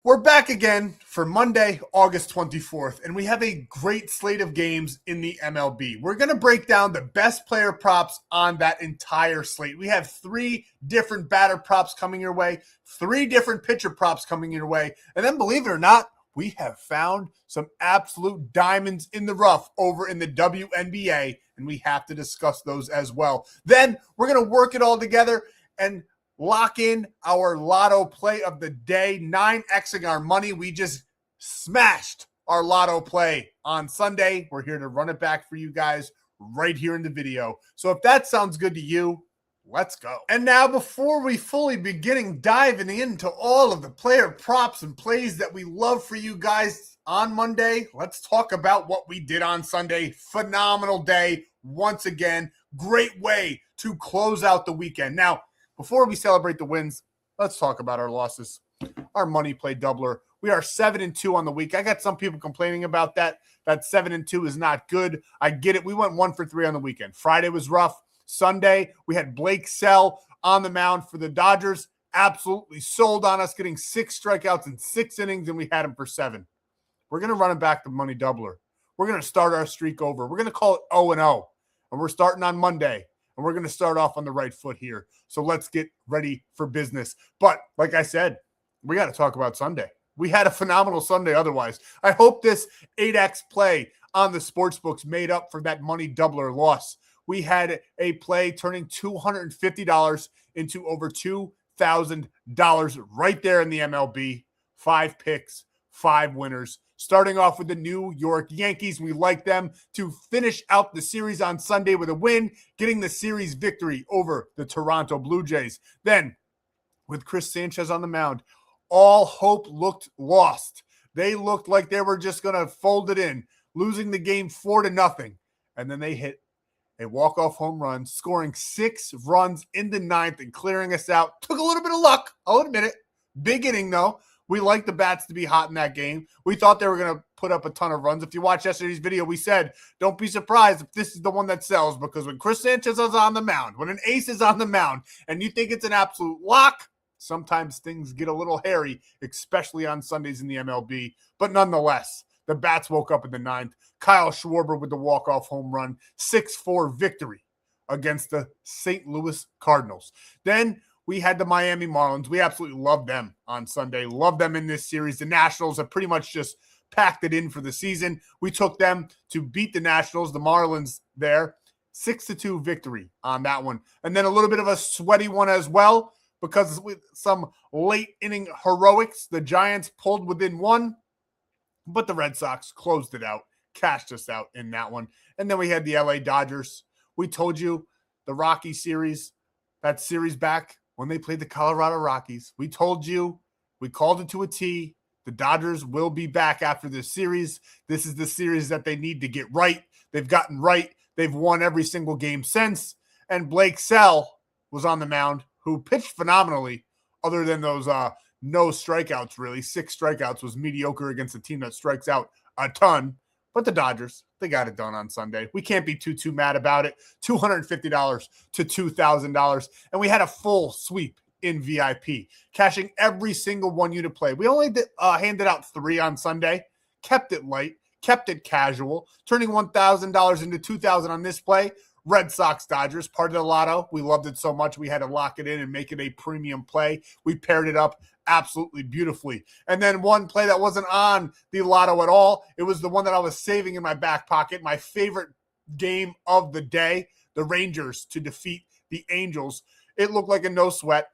We're back again for Monday, August 24th, and we have a great slate of games in the MLB. We're going to break down the best player props on that entire slate. We have 3 different batter props coming your way, 3 different pitcher props coming your way, and then believe it or not, we have found some absolute diamonds in the rough over in the WNBA, and we have to discuss those as well. Then we're going to work it all together and lock in our lotto play of the day, 9xing our money. We just smashed our lotto play on Sunday. We're here to run it back for you guys right here in the video. So if that sounds good to you, let's go. And now before we fully begin diving into all of the player props and plays that we love for you guys on Monday, let's talk about what we did on Sunday. Phenomenal day once again. Great way to close out the weekend. Now, before we celebrate the wins, let's talk about our losses. Our money play doubler. We are 7-2 on the week. I got some people complaining about that. That 7-2 is not good. I get it. We went 1 for 3 on the weekend. Friday was rough. Sunday, we had Blake Snell on the mound for the Dodgers. Absolutely sold on us, getting 6 strikeouts in 6 innings, and we had him for 7. We're going to run it back the money doubler. We're going to start our streak over. We're going to call it 0-0, and we're starting on Monday. And we're going to start off on the right foot here. So let's get ready for business. But like I said, we got to talk about Sunday. We had a phenomenal Sunday otherwise. I hope this 8x play on the sportsbooks made up for that money doubler loss. We had a play turning $250 into over $2,000 right there in the MLB. 5 picks, 5 winners. Starting off with the New York Yankees, we like them to finish out the series on Sunday with a win, getting the series victory over the Toronto Blue Jays. Then, with Chris Sanchez on the mound, all hope looked lost. They looked like they were just going to fold it in, losing the game 4-0. And then they hit a walk-off home run, scoring 6 runs in the 9th and clearing us out. Took a little bit of luck, I'll admit it. Big inning, though. We like the bats to be hot in that game. We thought they were going to put up a ton of runs. If you watch yesterday's video, we said, don't be surprised if this is the one that sells, because when Chris Sanchez is on the mound, when an ace is on the mound, and you think it's an absolute lock, sometimes things get a little hairy, especially on Sundays in the MLB. But nonetheless, the bats woke up in the 9th. Kyle Schwarber with the walk-off home run, 6-4 victory against the St. Louis Cardinals. Then we had the Miami Marlins. We absolutely love them on Sunday. Love them in this series. The Nationals have pretty much just packed it in for the season. We took them to beat the Nationals, the Marlins there. 6-2 victory on that one. And then a little bit of a sweaty one as well, because with some late inning heroics, the Giants pulled within 1, but the Red Sox closed it out, cashed us out in that one. And then we had the LA Dodgers. We told you the Rocky series, that series back when they played the Colorado Rockies. We told you, we called it to a T. The Dodgers will be back after this series. This is the series that they need to get right. They've gotten right. They've won every single game since. And Blake Snell was on the mound, who pitched phenomenally, other than those no strikeouts, really. 6 strikeouts was mediocre against a team that strikes out a ton. But the Dodgers, they got it done on Sunday. We can't be too mad about it. $250 to $2,000. And we had a full sweep in VIP, cashing every single 1 unit play. We only handed out 3 on Sunday, kept it light, kept it casual, turning $1,000 into $2,000 on this play. Red Sox Dodgers, part of the lotto. We loved it so much we had to lock it in and make it a premium play. We paired it up absolutely beautifully. And then one play that wasn't on the lotto at all, it was the one that I was saving in my back pocket. My favorite game of the day, the Rangers to defeat the Angels. It looked like a no sweat.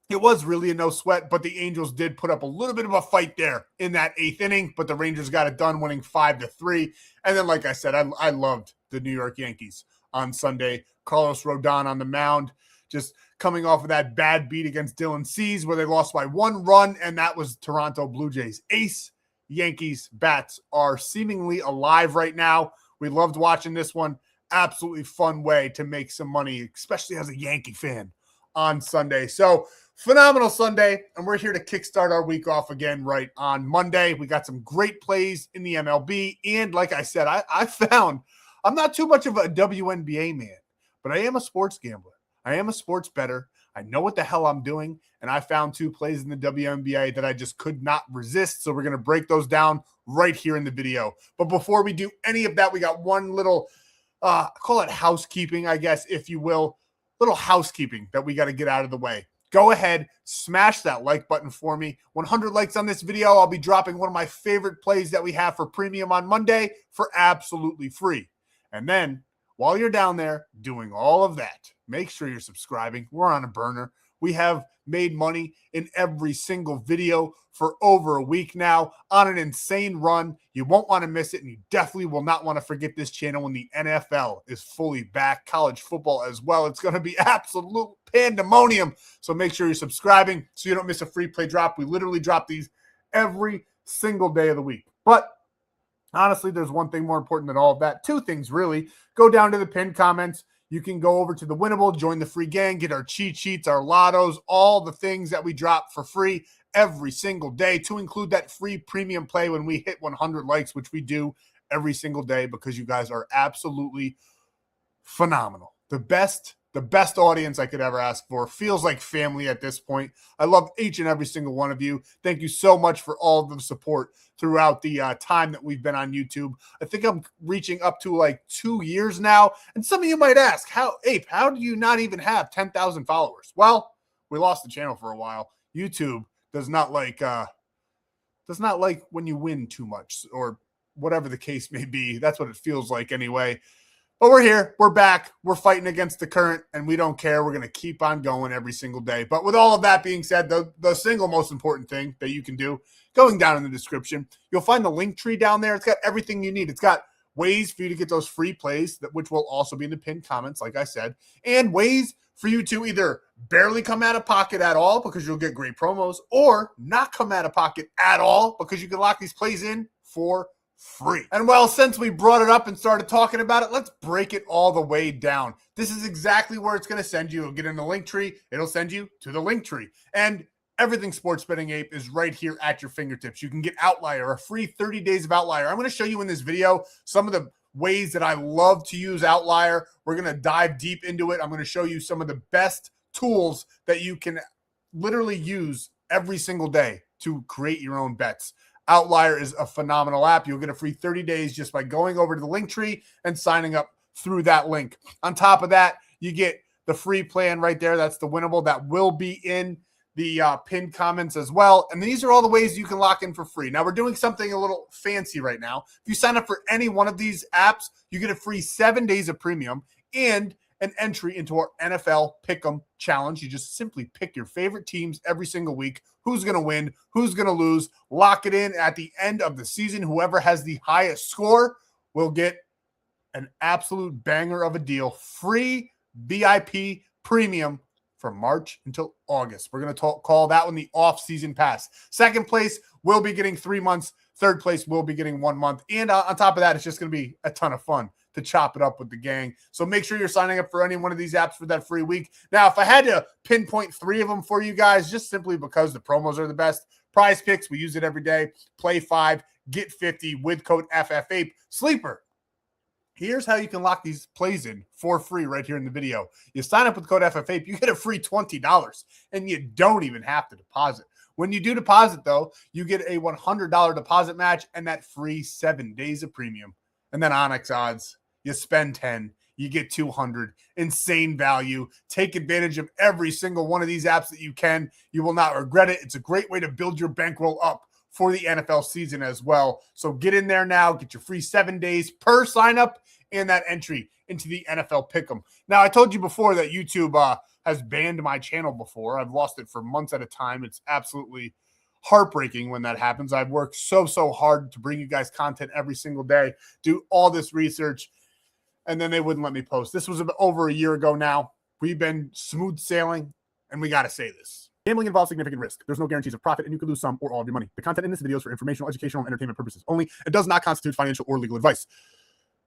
It was really a no sweat, but the Angels did put up a little bit of a fight there in that 8th inning, but the Rangers got it done, winning 5-3. And then, like I said, I loved the New York Yankees on Sunday. Carlos Rodon on the mound, just coming off of that bad beat against Dylan Cease where they lost by 1 run, and that was Toronto Blue Jays ace. Yankees bats are seemingly alive right now. We loved watching this one. Absolutely fun way to make some money, especially as a Yankee fan on Sunday. So phenomenal Sunday, and we're here to kickstart our week off again right on Monday. We got some great plays in the MLB, and like I said, I found I'm not too much of a WNBA man, but I am a sports gambler. I am a sports bettor. I know what the hell I'm doing, and I found 2 plays in the WNBA that I just could not resist. So we're going to break those down right here in the video. But before we do any of that, we got one little, call it housekeeping, I guess, if you will, little housekeeping that we got to get out of the way. Go ahead, smash that like button for me. 100 likes on this video, I'll be dropping one of my favorite plays that we have for premium on Monday for absolutely free. And then, while you're down there doing all of that, make sure you're subscribing. We're on a burner. We have made money in every single video for over a week now on an insane run. You won't want to miss it, and you definitely will not want to forget this channel when the NFL is fully back. College football as well. It's going to be absolute pandemonium. So make sure you're subscribing so you don't miss a free play drop. We literally drop these every single day of the week. But honestly, there's one thing more important than all of that. 2 things, really. Go down to the pinned comments. You can go over to the Winible, join the free gang, get our cheat sheets, our lottos, all the things that we drop for free every single day, to include that free premium play when we hit 100 likes, which we do every single day because you guys are absolutely phenomenal. The best audience I could ever ask for. Feels like family at this point. I love each and every single one of you. Thank you so much for all of the support throughout the time that we've been on YouTube. I think I'm reaching up to like 2 years now. And some of you might ask, how do you not even have 10,000 followers? Well, we lost the channel for a while. YouTube does not like when you win too much, or whatever the case may be. That's what it feels like anyway. But we're here, we're back, we're fighting against the current, and we don't care. We're going to keep on going every single day. But with all of that being said, the single most important thing that you can do, going down in the description, you'll find the link tree down there. It's got everything you need. It's got ways for you to get those free plays, which will also be in the pinned comments, like I said, and ways for you to either barely come out of pocket at all because you'll get great promos, or not come out of pocket at all because you can lock these plays in for free. And well, since we brought it up and started talking about it, let's break it all the way down. This is exactly where it's going to send you. It'll get in the link tree. It'll send you to the link tree. And everything Sports Betting Ape is right here at your fingertips. You can get Outlier, a free 30 days of Outlier. I'm going to show you in this video some of the ways that I love to use Outlier. We're going to dive deep into it. I'm going to show you some of the best tools that you can literally use every single day to create your own bets. Outlier is a phenomenal app. You'll get a free 30 days just by going over to the link tree and signing up through that link. On top of that, you get the free plan right there. That's the Winnable. That will be in the pinned comments as well. And these are all the ways you can lock in for free. Now, we're doing something a little fancy right now. If you sign up for any one of these apps, you get a free 7 days of premium and an entry into our NFL Pick'em Challenge. You just simply pick your favorite teams every single week. Who's going to win? Who's going to lose? Lock it in at the end of the season. Whoever has the highest score will get an absolute banger of a deal. Free VIP premium from March until August. We're going to call that one the off-season pass. Second place will be getting 3 months. Third place will be getting 1 month. And on top of that, it's just going to be a ton of fun to chop it up with the gang. So make sure you're signing up for any one of these apps for that free week. Now, if I had to pinpoint 3 of them for you guys, just simply because the promos are the best, Prizepicks, we use it every day. Play 5, get 50 with code FFAPE. Sleeper, here's how you can lock these plays in for free right here in the video. You sign up with code FFAPE, you get a free $20, and you don't even have to deposit. When you do deposit, though, you get a $100 deposit match and that free 7 days of premium. And then ONYX odds. You spend 10, you get 200. Insane value. Take advantage of every single one of these apps that you can. You will not regret it. It's a great way to build your bankroll up for the NFL season as well. So get in there now. Get your free 7 days per sign up and that entry into the NFL Pick'em. Now, I told you before that YouTube has banned my channel before. I've lost it for months at a time. It's absolutely heartbreaking when that happens. I've worked so hard to bring you guys content every single day, do all this research, and then they wouldn't let me post. This was over a year ago now. We've been smooth sailing, and we got to say this. Gambling involves significant risk. There's no guarantees of profit, and you could lose some or all of your money. The content in this video is for informational, educational, and entertainment purposes only. It does not constitute financial or legal advice.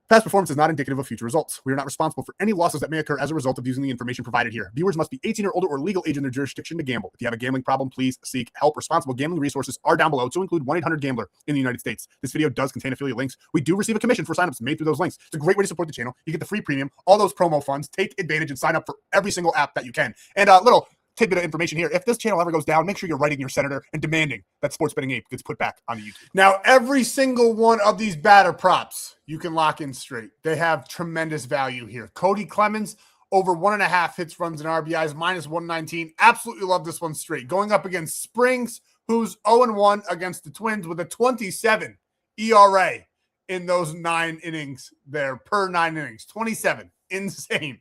Past performance is not indicative of future results. We are not responsible for any losses that may occur as a result of using the information provided here. Viewers must be 18 or older or legal age in their jurisdiction to gamble. If you have a gambling problem, please seek help. Responsible gambling resources are down below, to include 1-800-GAMBLER in the United States. This video does contain affiliate links. We do receive a commission for signups made through those links. It's a great way to support the channel. You get the free premium, all those promo funds. Take advantage and sign up for every single app that you can. And little tidbit of information here. If this channel ever goes down, make sure you're writing your senator and demanding that Sports Betting Ape gets put back on the YouTube. Now, every single one of these batter props, you can lock in straight. They have tremendous value here. Cody Clemens, over 1.5 hits, runs, and RBIs, minus 119. Absolutely love this one straight. Going up against Springs, who's 0-1 against the Twins with a 27 ERA in those 9 innings there, per 9 innings. 27. Insane.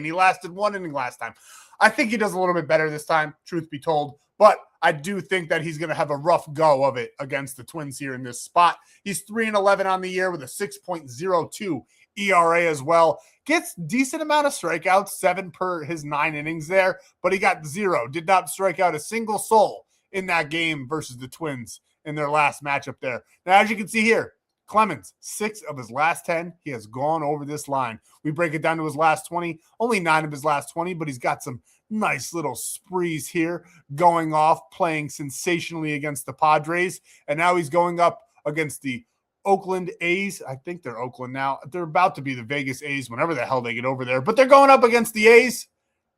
He lasted 1 inning last time. I think he does a little bit better this time, truth be told, but I do think that he's going to have a rough go of it against the Twins here in this spot. He's 3-11 on the year with a 6.02 ERA as well. Gets decent amount of strikeouts, 7 per his 9 innings there, but he got 0. Did not strike out a single soul in that game versus the Twins in their last matchup there. Now, as you can see here, Clemens, 6 of his last 10, he has gone over this line. We break it down to his last 20, only 9 of his last 20, but he's got some nice little sprees here going off, playing sensationally against the Padres, and now he's going up against the Oakland A's. I think they're Oakland now. They're about to be the Vegas A's whenever the hell they get over there, but they're going up against the A's,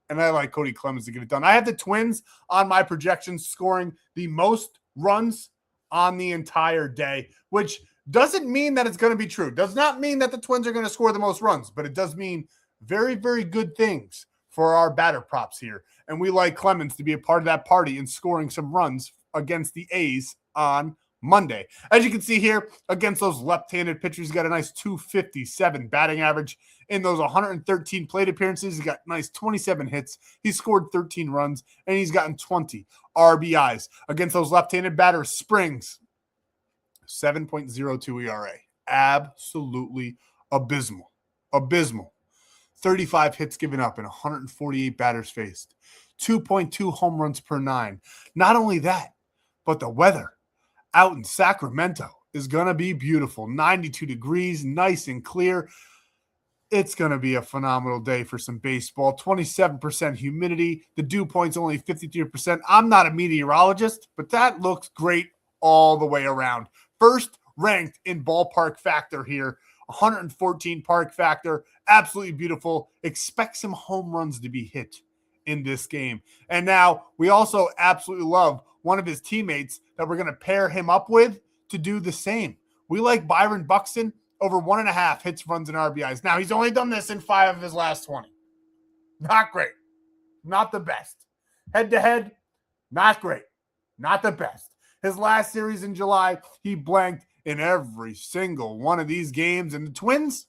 and I like Cody Clemens to get it done. I have the Twins on my projections scoring the most runs on the entire day, which doesn't mean that it's going to be true. Does not mean that the Twins are going to score the most runs, but it does mean very, very good things for our batter props here. And we like Clemens to be a part of that party in scoring some runs against the A's on Monday. As you can see here, against those left-handed pitchers, he's got a nice 257 batting average. In those 113 plate appearances, he's got nice 27 hits. He's scored 13 runs, and he's gotten 20 RBIs. Against those left-handed batters, Springs, 7.02 ERA. Absolutely abysmal. 35 hits given up and 148 batters faced. 2.2 home runs per 9. Not only that, but the weather out in Sacramento is going to be beautiful. 92 degrees, nice and clear. It's going to be a phenomenal day for some baseball. 27% humidity. The dew point's only 53%. I'm not a meteorologist, but that looks great all the way around. First ranked in ballpark factor here. 114 park factor. Absolutely beautiful. Expect some home runs to be hit in this game. And now we also absolutely love one of his teammates that we're going to pair him up with to do the same. We like Byron Buxton, over 1.5 hits, runs, and RBIs. Now, he's only done this in 5 of his last 20. Not great. Not the best. Head-to-head, not great. Not the best. His last series in July, he blanked in every single one of these games, and the Twins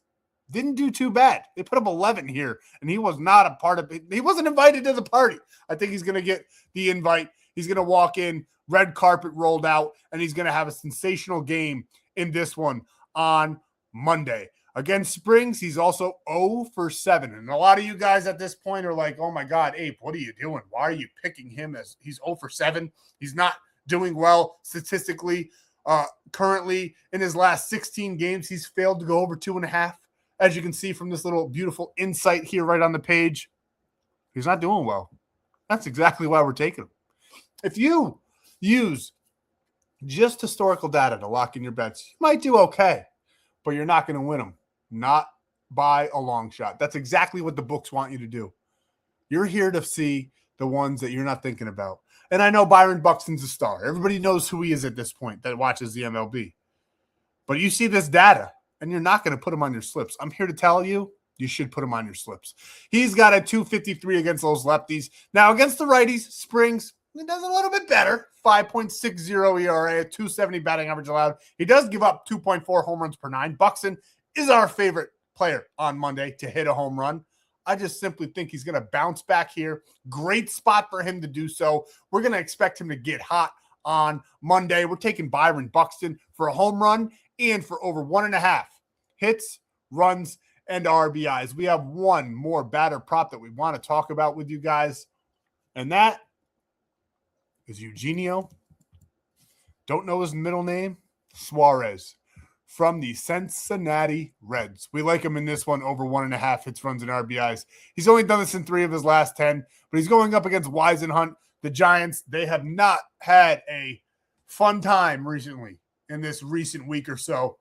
didn't do too bad. They put up 11 here, and he was not a part of it. He wasn't invited to the party. I think he's going to get the invite. He's going to walk in, red carpet rolled out, and he's going to have a sensational game in this one on Monday. Against Springs, he's also 0-for-7. And a lot of you guys at this point are like, oh my God, Ape, what are you doing? Why are you picking him as he's 0-for-7? He's not doing well statistically. Currently, in his last 16 games, he's failed to go over 2.5. As you can see from this little beautiful insight here right on the page, he's not doing well. That's exactly why we're taking him. If you use just historical data to lock in your bets, you might do okay, but you're not going to win them. Not by a long shot. That's exactly what the books want you to do. You're here to see the ones that you're not thinking about. And I know Byron Buxton's a star. Everybody knows who he is at this point that watches the MLB. But you see this data, and you're not going to put him on your slips. I'm here to tell you, you should put him on your slips. He's got a 253 against those lefties. Now, against the righties, Springs, he does a little bit better. 5.60 ERA, 270 batting average allowed. He does give up 2.4 home runs per 9. Buxton is our favorite player on Monday to hit a home run. I just simply think he's going to bounce back here. Great spot for him to do so. We're going to expect him to get hot on Monday. We're taking Byron Buxton for a home run and for over 1.5 hits, runs, and RBIs. We have one more batter prop that we want to talk about with you guys, and that is Eugenio. Don't know his middle name, Suarez, from the Cincinnati Reds. We like him in this one, over 1.5 hits, runs, and RBIs. He's only done this in 3 of his last 10, but he's going up against Whisenhunt. The Giants, they have not had a fun time recently in this recent week or so,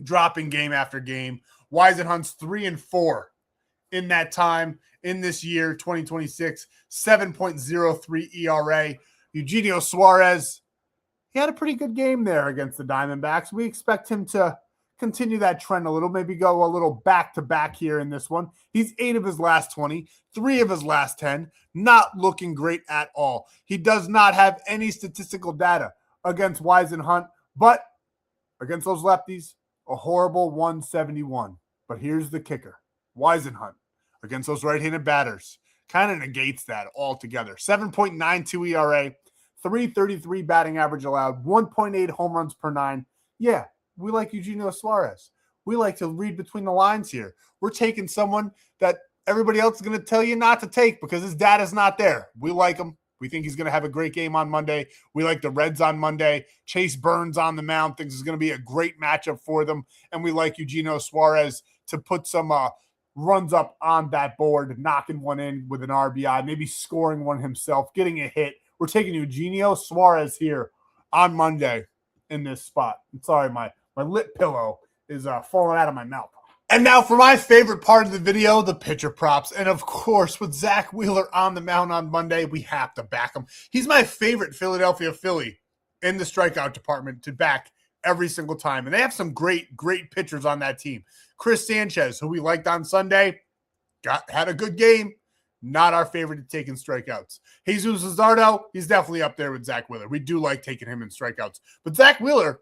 dropping game after game. Whisenhunt's 3-4 in that time in this year, 2026, 7.03 ERA. Eugenio Suarez, he had a pretty good game there against the Diamondbacks. We expect him to continue that trend a little, maybe go a little back-to-back here in this one. He's 8 of his last 20, 3 of his last 10, not looking great at all. He does not have any statistical data against Wise and Hunt, but against those lefties, a horrible 171. But here's the kicker. Wise and Hunt against those right-handed batters kind of negates that altogether. 7.92 ERA, 333 batting average allowed, 1.8 home runs per 9. Yeah, we like Eugenio Suarez. We like to read between the lines here. We're taking someone that everybody else is going to tell you not to take because his data's not there. We like him. We think he's going to have a great game on Monday. We like the Reds on Monday. Chase Burns on the mound thinks it's going to be a great matchup for them. And we like Eugenio Suarez to put some runs up on that board, knocking one in with an RBI, maybe scoring one himself, getting a hit. We're taking Eugenio Suarez here on Monday in this spot. I'm sorry, my lip pillow is falling out of my mouth. And now for my favorite part of the video, the pitcher props. And of course, with Zach Wheeler on the mound on Monday, we have to back him. He's my favorite Philadelphia Philly in the strikeout department to back every single time. And they have some great pitchers on that team. Chris Sanchez, who we liked on Sunday, had a good game. Not our favorite at taking strikeouts. Jesus Luzardo, he's definitely up there with Zach Wheeler. We do like taking him in strikeouts. But Zach Wheeler,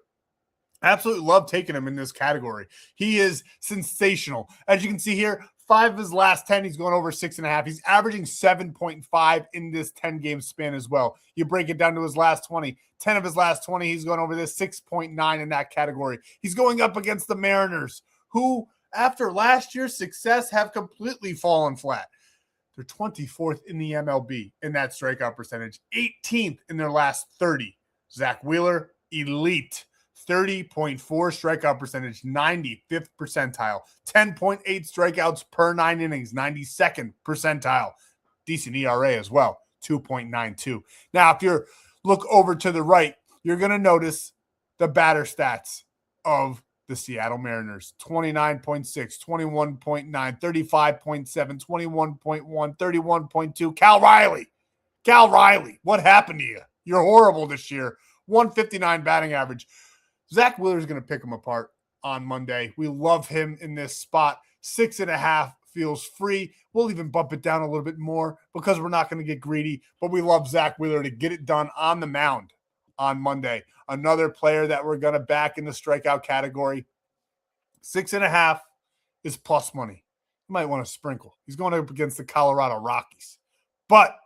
I absolutely love taking him in this category. He is sensational. As you can see here, 5 of his last 10, he's going over 6.5. He's averaging 7.5 in this 10-game span as well. You break it down to his last 20. 10 of his last 20, he's going over this 6.9 in that category. He's going up against the Mariners, who, after last year's success, have completely fallen flat. They're 24th in the MLB in that strikeout percentage, 18th in their last 30. Zach Wheeler, elite. 30.4 strikeout percentage, 95th percentile. 10.8 strikeouts per 9 innings, 92nd percentile. Decent ERA as well, 2.92. Now, if you look over to the right, you're going to notice the batter stats of the Seattle Mariners. 29.6, 21.9, 35.7, 21.1, 31.2. Cal Riley, what happened to you? You're horrible this year. 159 batting average. Zach Wheeler is going to pick him apart on Monday. We love him in this spot. 6.5 feels free. We'll even bump it down a little bit more because we're not going to get greedy, but we love Zach Wheeler to get it done on the mound on Monday. Another player that we're going to back in the strikeout category. 6.5 is plus money. You might want to sprinkle. He's going up against the Colorado Rockies. But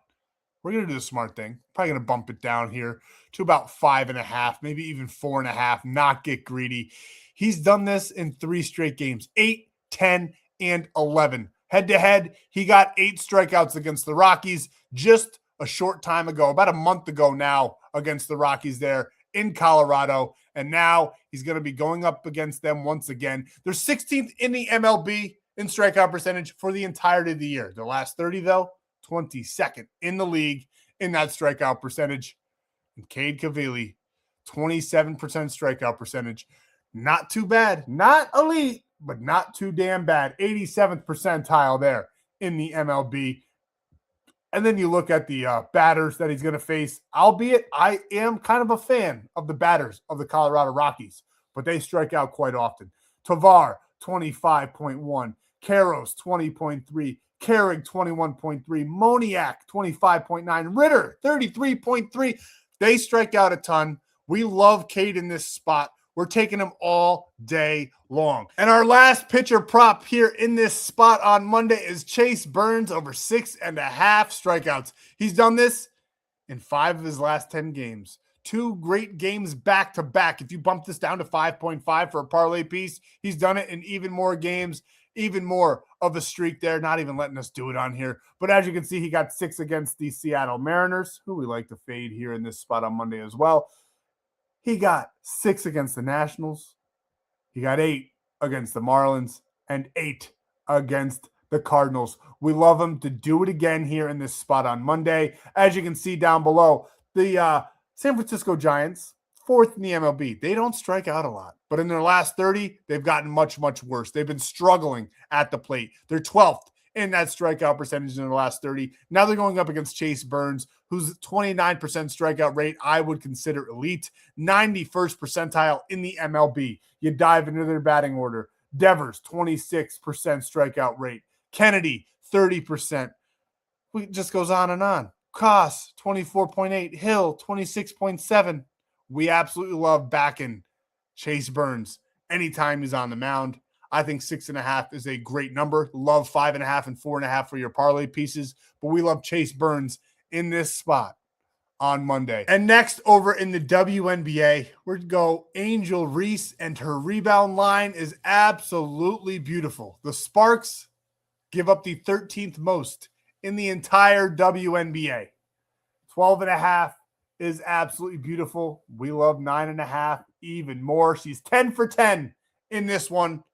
we're going to do the smart thing. Probably going to bump it down here to about 5.5, maybe even 4.5, not get greedy. He's done this in 3 straight games, 8, 10, and 11. Head-to-head, he got 8 strikeouts against the Rockies just a short time ago, about a month ago now, against the Rockies there in Colorado. And now he's going to be going up against them once again. They're 16th in the MLB in strikeout percentage for the entirety of the year. The last 30, though, 22nd in the league in that strikeout percentage. And Cade Cavilli, 27% strikeout percentage. Not too bad. Not elite, but not too damn bad. 87th percentile there in the MLB. And then you look at the batters that he's going to face, albeit I am kind of a fan of the batters of the Colorado Rockies, but they strike out quite often. Tovar, 25.1. Karros, 20.3. Carrig, 21.3. Moniak, 25.9. Ritter, 33.3. They strike out a ton. We love Cade in this spot. We're taking him all day long. And our last pitcher prop here in this spot on Monday is Chase Burns over 6.5 strikeouts. He's done this in 5 of his last 10 games. 2 great games back to back. If you bump this down to 5.5 for a parlay piece, he's done it in even more games, even more of a streak there. Not even letting us do it on here. But as you can see, he got 6 against the Seattle Mariners, who we like to fade here in this spot on Monday as well. He got 6 against the Nationals. He got 8 against the Marlins and 8 against the Cardinals. We love him to do it again here in this spot on Monday. As you can see down below, the San Francisco Giants, 4th in the MLB. They don't strike out a lot, but in their last 30, they've gotten much, much worse. They've been struggling at the plate. They're 12th in that strikeout percentage in the last 30. Now they're going up against Chase Burns, whose 29% strikeout rate I would consider elite, 91st percentile in the MLB. You dive into their batting order. Devers, 26% strikeout rate. Kennedy, 30%. It just goes on and on. Koss, 24.8. Hill, 26.7. We absolutely love backing Chase Burns anytime he's on the mound. I think 6.5 is a great number. Love 5.5 and 4.5 for your parlay pieces, but we love Chase Burns in this spot on Monday. And next, over in the WNBA, we're going to go Angel Reese, and her rebound line is absolutely beautiful. The Sparks give up the 13th most in the entire WNBA. 12.5 is absolutely beautiful. We love 9.5 even more. She's 10 for 10 in this one.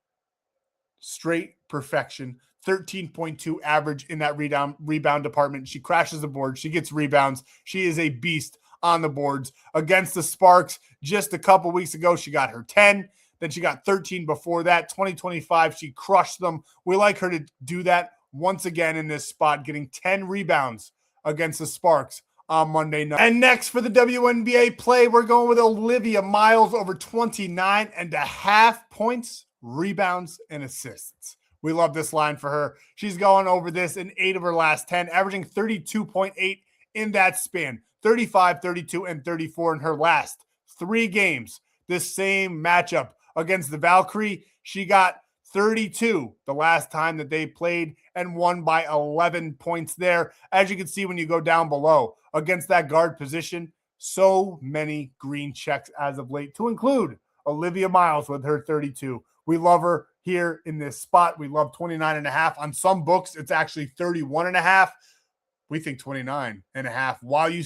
Straight perfection. 13.2 average in that rebound department. She crashes the board. She gets rebounds. She is a beast on the boards. Against the Sparks, just a couple weeks ago, she got her 10. Then she got 13 before that. 2025, she crushed them. We like her to do that once again in this spot, getting 10 rebounds against the Sparks on Monday night. And next for the WNBA play, we're going with Olivia Miles over 29.5 points, rebounds, and assists. We love this line for her. She's going over this in 8 of her last 10, averaging 32.8 in that span, 35, 32, and 34 in her last 3 games. This same matchup against the Valkyrie, she got 32 the last time that they played and won by 11 points there. As you can see when you go down below, against that guard position, so many green checks as of late, to include Olivia Miles with her 32. We love her here in this spot. We love 29.5. On some books, it's actually 31.5. We think 29.5. While you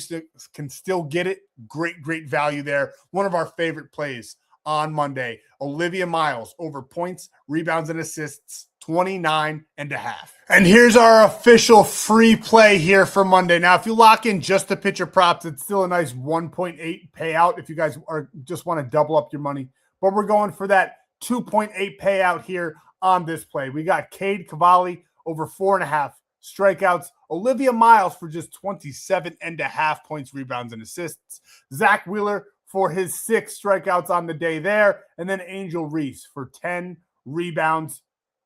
can still get it, great value there. One of our favorite plays on Monday. Olivia Miles over points, rebounds, and assists, 29.5. And here's our official free play here for Monday. Now, if you lock in just the pitcher props, it's still a nice 1.8 payout if you guys just want to double up your money. But we're going for that 2.8 payout here on this play. We got Cade Cavalli over 4.5 strikeouts. Olivia Miles for just 27.5 points, rebounds, and assists. Zach Wheeler for his 6 strikeouts on the day there. And then Angel Reese for 10 rebounds.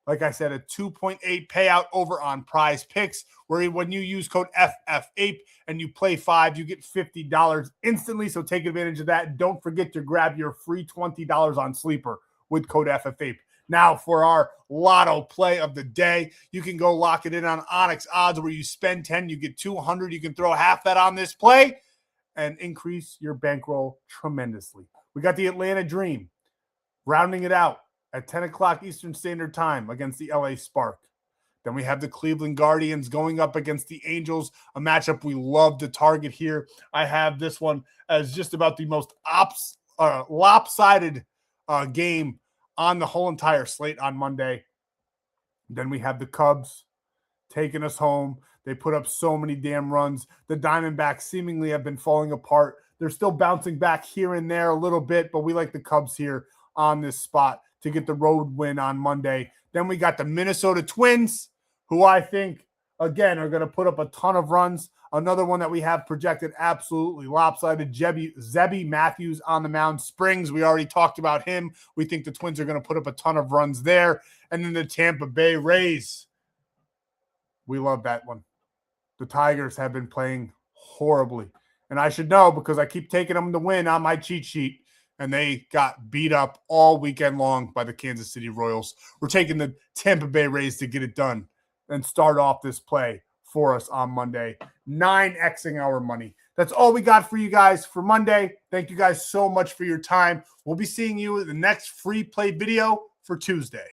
Like I said, a 2.8 payout over on Prizepicks, where when you use code FFAPE and you play 5, you get $50 instantly. So take advantage of that. Don't forget to grab your free $20 on Sleeper with code FFAPE. Now for our lotto play of the day, you can go lock it in on ONYX odds, where you spend 10, you get 200. You can throw half that on this play and increase your bankroll tremendously. We got the Atlanta Dream rounding it out at 10 o'clock Eastern Standard Time against the LA Spark. Then we have the Cleveland Guardians going up against the Angels, a matchup we love to target here. I have this one as just about the most lopsided game on the whole entire slate on Monday. Then we have the Cubs taking us home. They put up so many damn runs. The Diamondbacks seemingly have been falling apart. They're still bouncing back here and there a little bit, but we like the Cubs here on this spot to get the road win on Monday. Then we got the Minnesota Twins, who I think, again, are going to put up a ton of runs. Another one that we have projected absolutely lopsided, Zebby Matthews on the mound. Springs, we already talked about him. We think the Twins are going to put up a ton of runs there. And then the Tampa Bay Rays. We love that one. The Tigers have been playing horribly. And I should know because I keep taking them to win on my cheat sheet. And they got beat up all weekend long by the Kansas City Royals. We're taking the Tampa Bay Rays to get it done and start off this play for us on Monday. 9xing our money. That's all we got for you guys for Monday. Thank you guys so much for your time. We'll be seeing you in the next free play video for Tuesday.